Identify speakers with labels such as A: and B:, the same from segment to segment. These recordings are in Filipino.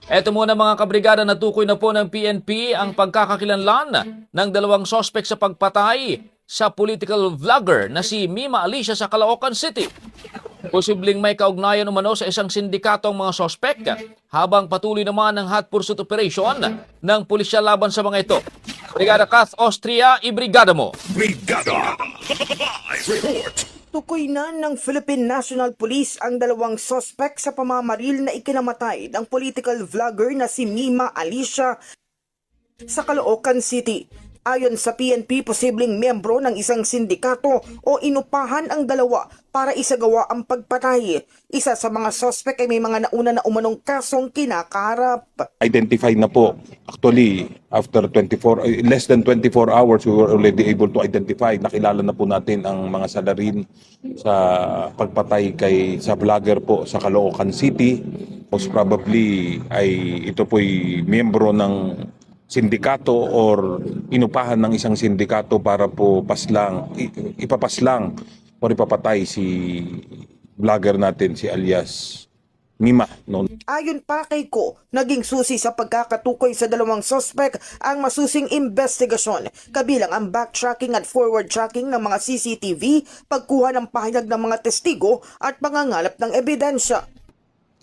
A: Eto muna mga kabrigada, natukoy na po ng PNP ang pagkakakilanlan ng dalawang sospek sa pagpatay sa political vlogger na si Mima Alicia sa Caloocan City. Posibleng may kaugnayan umano sa isang sindikato ang mga sospek habang patuloy naman ang hot pursuit operation ng pulisya laban sa mga ito. Brigada Kath Austria, ibrigada mo.
B: Brigada! Live report!
C: Tukoy na ng Philippine National Police ang dalawang sospek sa pamamaril na ikinamatay ng political vlogger na si Mima Alicia sa Caloocan City. Ayon sa PNP, posibleng miyembro ng isang sindikato o inupahan ang dalawa para isagawa ang pagpatay. Isa sa mga sospek ay may mga nauna na umanong kasong kinakaharap.
D: Identify na po. Actually, after less than 24 hours, we were already able to identify. Nakilala na po natin ang mga salarin sa pagpatay sa vlogger po sa Caloocan City. Most probably ay ito po'y miyembro ng sindikato or inupahan ng isang sindikato para po ipapaslang o ipapatay si vlogger natin, si alias Mima.
C: Ayon pa kay Ko, naging susi sa pagkakatukoy sa dalawang sospek ang masusing investigasyon, kabilang ang backtracking at forward tracking ng mga CCTV, pagkuha ng pahayag ng mga testigo at pangangalap ng ebidensya.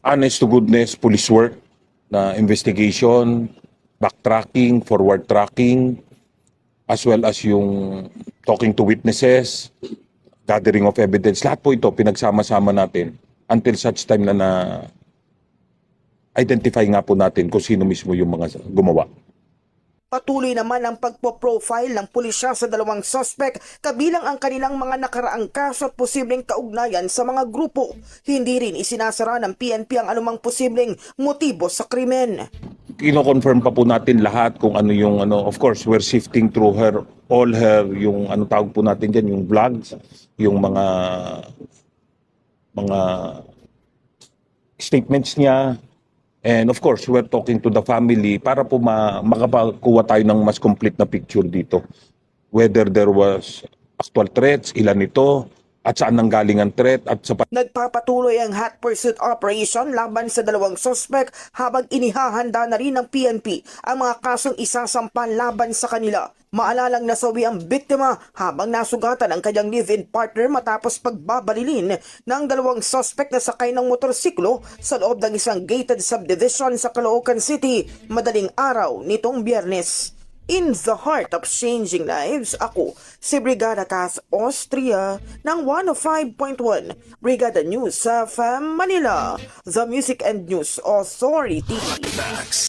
D: Honest to goodness police work na investigation, backtracking, forward tracking, as well as yung talking to witnesses, gathering of evidence. Lahat po ito pinagsama-sama natin until such time na identify nga po natin kung sino mismo yung mga gumawa.
C: Patuloy naman ang pagpo-profile ng pulisya sa dalawang sospek, kabilang ang kanilang mga nakaraang kaso at posibleng kaugnayan sa mga grupo. Hindi rin isinasara ng PNP ang anumang posibleng motibo sa krimen.
D: Kino-confirm pa po natin lahat kung ano yung of course we're sifting through yung tawag po natin diyan, yung vlogs, yung mga statements niya. And of course, we're talking to the family para po makakuha tayo ng mas complete na picture dito. Whether there was actual threats, ilan ito, at saan nanggaling ang threat, at sa
C: Nagpapatuloy ang hot pursuit operation laban sa dalawang sospek habang inihahanda na rin ng PNP ang mga kasong isasampa laban sa kanila. Maalalang nasawi ang biktima habang nasugatan ang kanyang live-in partner matapos pagbabalilin ng dalawang sospek na sakay ng motorsiklo sa loob ng isang gated subdivision sa Caloocan City madaling araw nitong Biyernes. In the heart of changing lives, ako si Brigada Kath Austria ng 105.1 Brigada News sa FM Manila, The Music and News Authority.